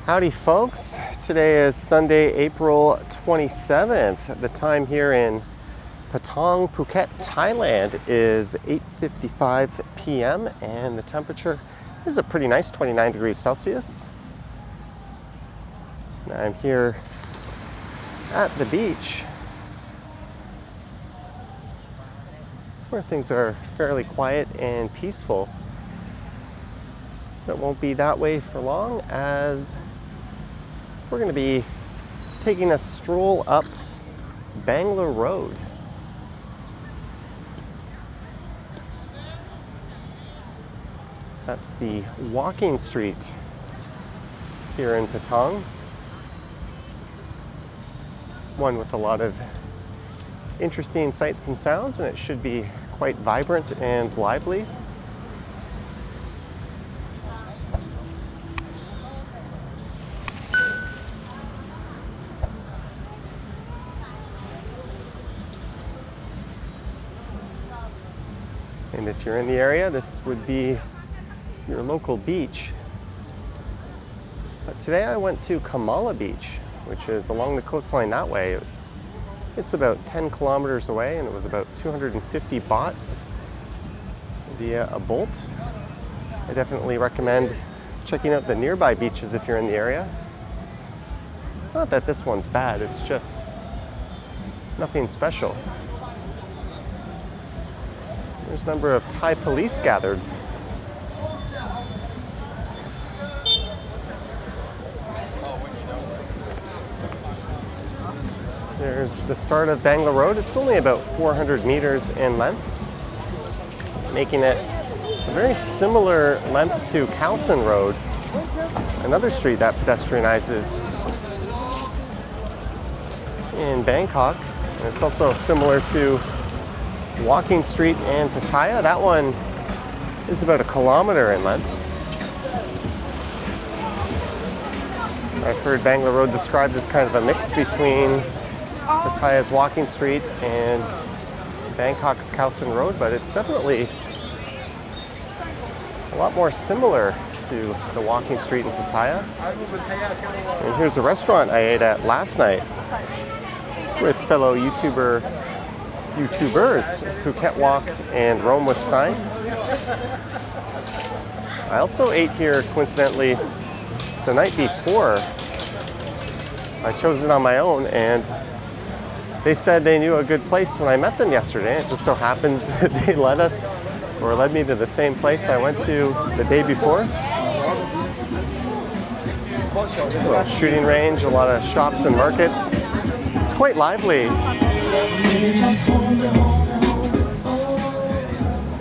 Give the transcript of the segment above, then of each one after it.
Howdy folks, today is Sunday, April 27th. The time here in Patong, Phuket, Thailand is 8:55 p.m. and the temperature is a pretty nice 29 degrees Celsius. Now I'm here at the beach where things are fairly quiet and peaceful. It won't be that way for long as we're going to be taking a stroll up Bangla Road. That's the walking street here in Patong. One with a lot of interesting sights and sounds, and it should be quite vibrant and lively. And if you're in the area, this would be your local beach. But today I went to Kamala Beach, which is along the coastline that way. It's about 10 kilometers away, and it was about 250 baht via a bolt. I definitely recommend checking out the nearby beaches if you're in the area. Not that this one's bad, it's just nothing special. There's a number of Thai police gathered. There's the start of Bangla Road. It's only about 400 meters in length, making it a very similar length to Khalsan Road, another street that pedestrianizes in Bangkok. And it's also similar to Walking Street and Pattaya. That one is about 1 kilometer in length. I've heard Bangla Road described as kind of a mix between Pattaya's Walking Street and Bangkok's Khalsan Road, but it's definitely a lot more similar to the Walking Street in Pattaya. And here's a restaurant I ate at last night with fellow YouTubers, Phuket Walk and Roam with Sign. I also ate here, coincidentally, the night before. I chose it on my own, and they said they knew a good place when I met them yesterday. It just so happens they led me to the same place I went to the day before. It's a little shooting range, a lot of shops and markets. It's quite lively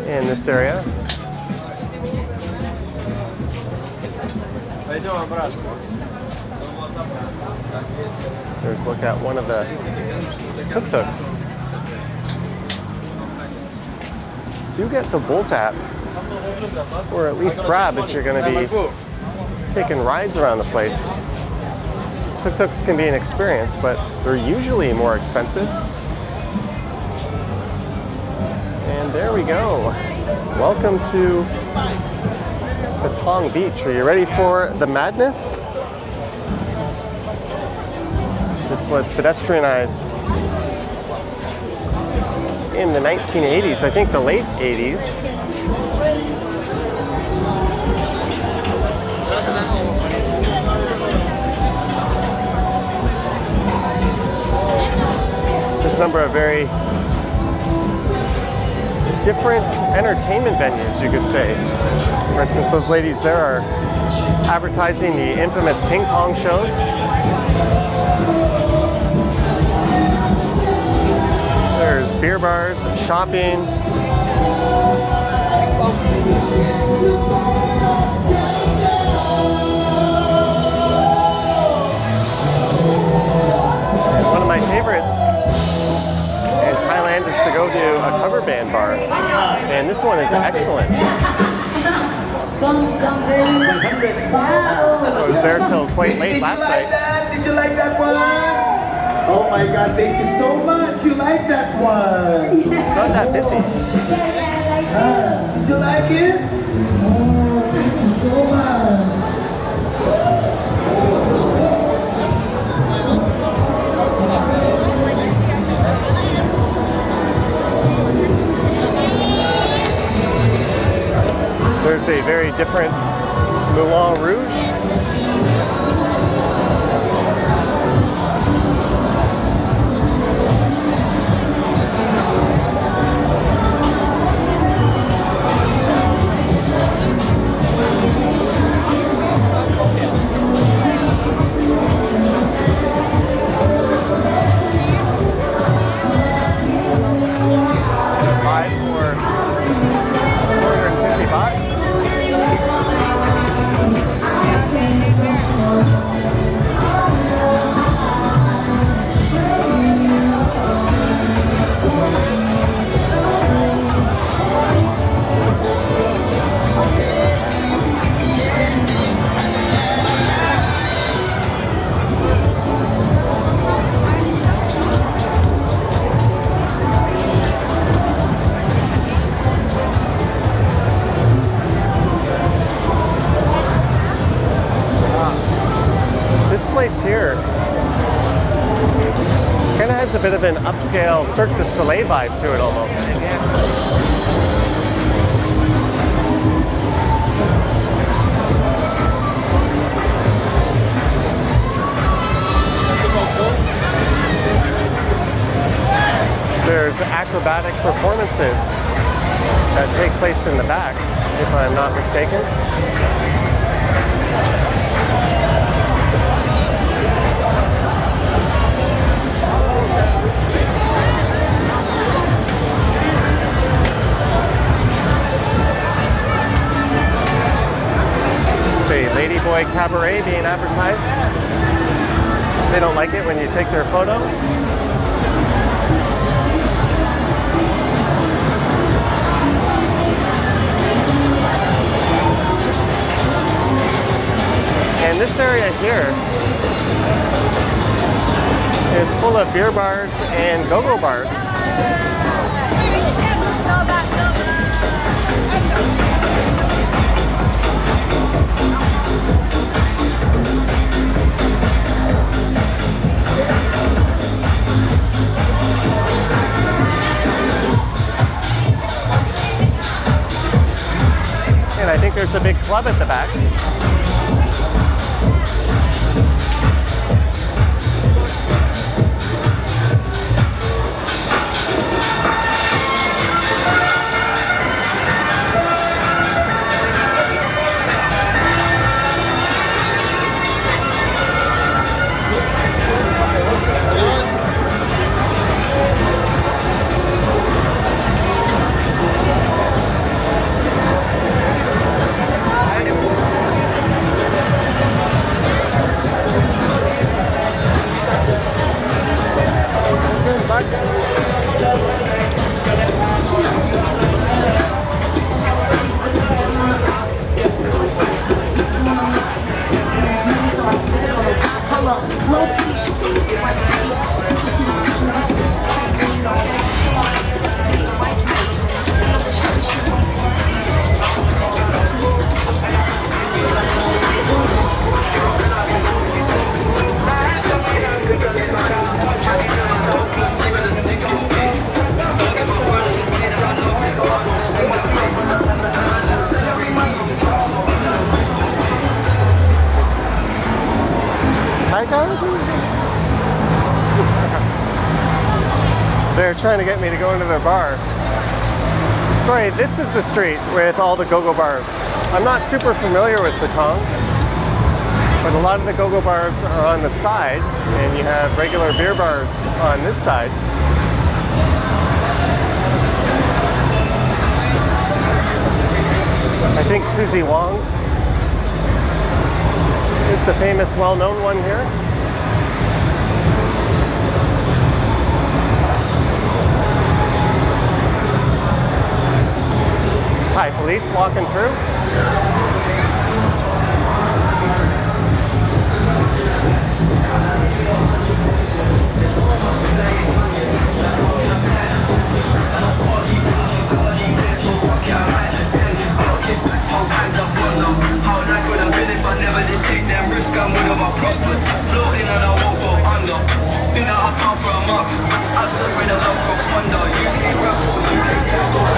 in this area. There's a look at one of the tuk-tuks. Do get the Bolt app, or at least Grab if you're going to be taking rides around the place. Tuk-tuks can be an experience, but they're usually more expensive. And there we go. Welcome to Patong Beach. Are you ready for the madness? This was pedestrianized in the 1980s, I think the late 80s. There's a number of very different entertainment venues, you could say. For instance, those ladies there are advertising the infamous ping pong shows. There's beer bars, shopping. One of my favorites in Thailand is to go to a cover band bar, and this one is excellent. I was there till quite late last night. Did you like that one? Oh my God, thank you so much. You like that one? It's not that busy. Did you like it? Oh, thank you so much. is a very different Moulin Rouge. This place here kind of has a bit of an upscale Cirque du Soleil vibe to it almost. There's acrobatic performances that take place in the back, if I'm not mistaken. It's a Ladyboy Cabaret being advertised. They don't like it when you take their photo. And this area here is full of beer bars and go-go bars. And I think there's a big club at the back. They're trying to get me to go into their bar. Sorry, this is the street with all the go-go bars. I'm not super familiar with Patong, but a lot of the go-go bars are on the side, and you have regular beer bars on this side. I think Susie Wong's is the famous, well-known one here. Hi, police walking through. How life would have been if I never did take them risks. I would have prospered. Floating and I won't go under. Been out of town for a month. Absence with a love for thunder. UK rap or UK jungle.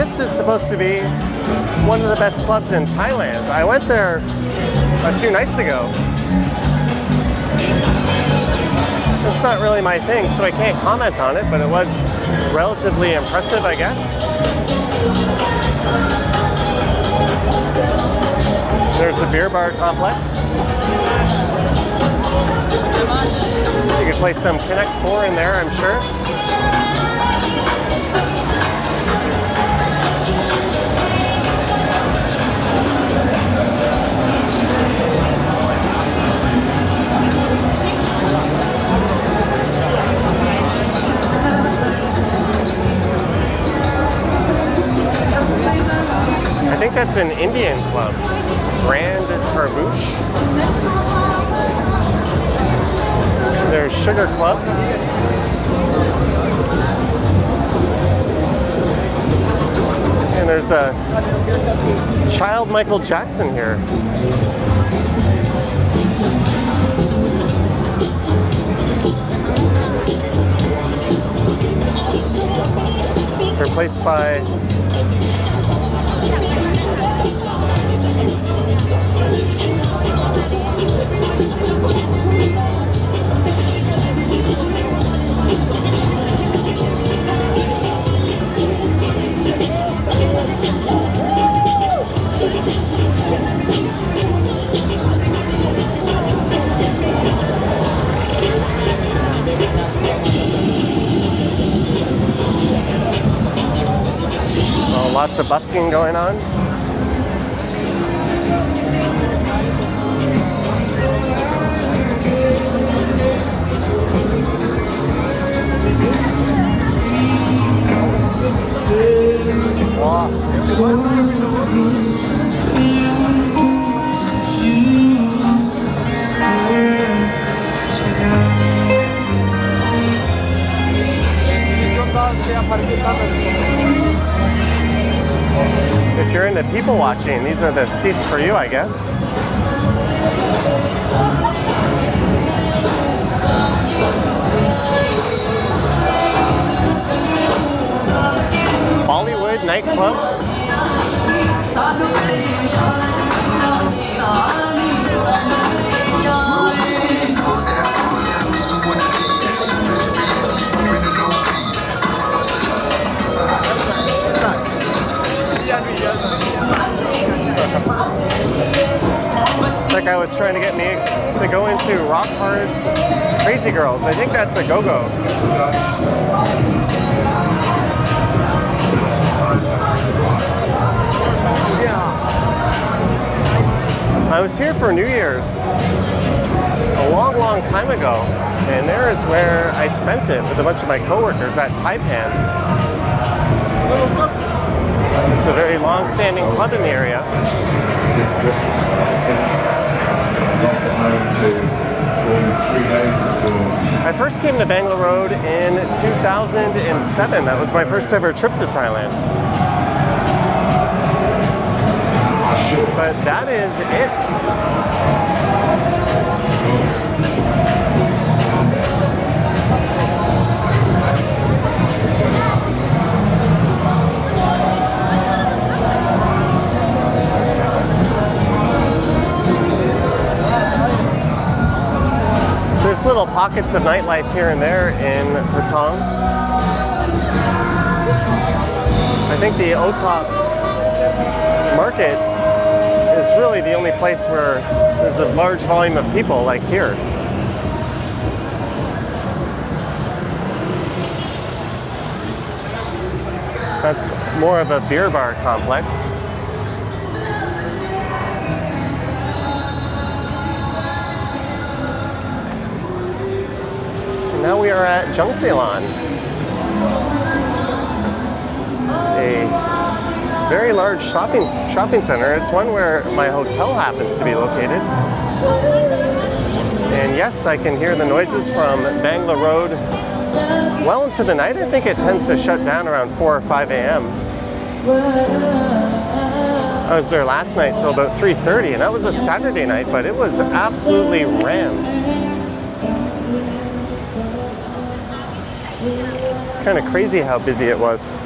This is supposed to be one of the best clubs in Thailand. I went there a few nights ago. It's not really my thing, so I can't comment on it, but it was relatively impressive, I guess. There's a beer bar complex. You could play some Connect 4 in there, I'm sure. I think that's an Indian club, Grand Tarboosh. There's Sugar Club. And there's a child Michael Jackson here. Replaced by lots of busking going on. Wow. If you're into people watching, these are the seats for you, I guess. Bollywood nightclub. Like I was trying to get me to go into Rock Hard's Crazy Girls. I think that's a go-go. I was here for New Year's a long, long time ago, and there is where I spent it with a bunch of my coworkers at Taipan. It's a very long-standing club in the area. I first came to Bangla Road in 2007. That was my first ever trip to Thailand. But that is it. There's little pockets of nightlife here and there in Patong. I think the Otop market is really the only place where there's a large volume of people like here. That's more of a beer bar complex. And now we are at Jungseelan, a very large shopping center. It's one where my hotel happens to be located. And yes, I can hear the noises from Bangla Road well into the night. I think it tends to shut down around 4 or 5 a.m. I was there last night till about 3:30, and that was a Saturday night, but it was absolutely rammed. It's kind of crazy how busy it was.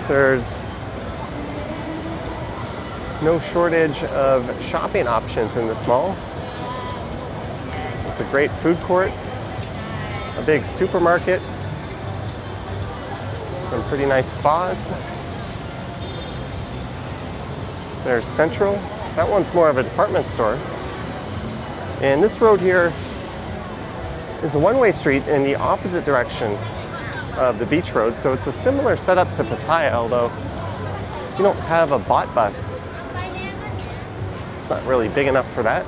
There's no shortage of shopping options in this mall. There's a great food court, a big supermarket, some pretty nice spas. There's Central. That one's more of a department store. And this road here is a one-way street in the opposite direction of the beach road, so it's a similar setup to Pattaya, although you don't have a bot bus. It's not really big enough for that.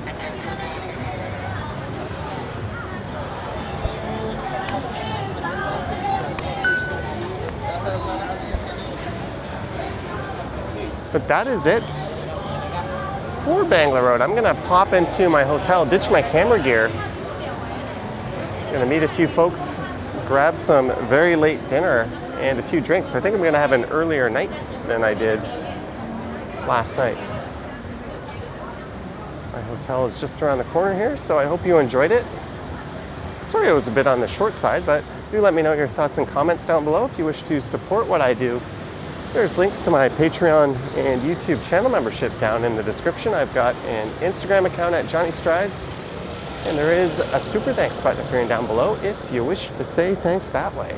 But that is it for Bangla Road. I'm gonna pop into my hotel, ditch my camera gear. Gonna meet a few folks, grab some very late dinner and a few drinks. I think I'm gonna have an earlier night than I did last night. My hotel is just around the corner here, so I hope you enjoyed it. Sorry it was a bit on the short side, but do let me know your thoughts and comments down below if you wish to support what I do. There's links to my Patreon and YouTube channel membership down in the description. I've got an Instagram account at Johnny Strides, and there is a super thanks button appearing down below if you wish to say thanks that way.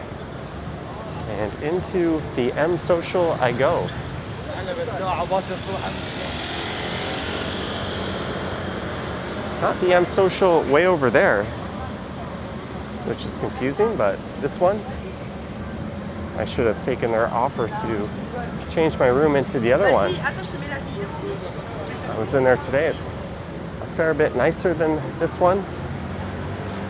And into the M Social I go. Not the M Social way over there, which is confusing, but this one, I should have taken their offer to change my room into the other one. I was in there today. It's a fair bit nicer than this one,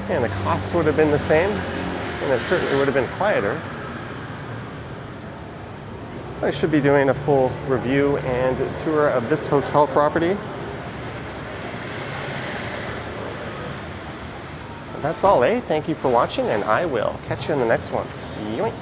and the cost would have been the same, and it certainly would have been quieter. I should be doing a full review and tour of this hotel property. That's all, eh? Thank you for watching, and I will catch you in the next one. Yoink.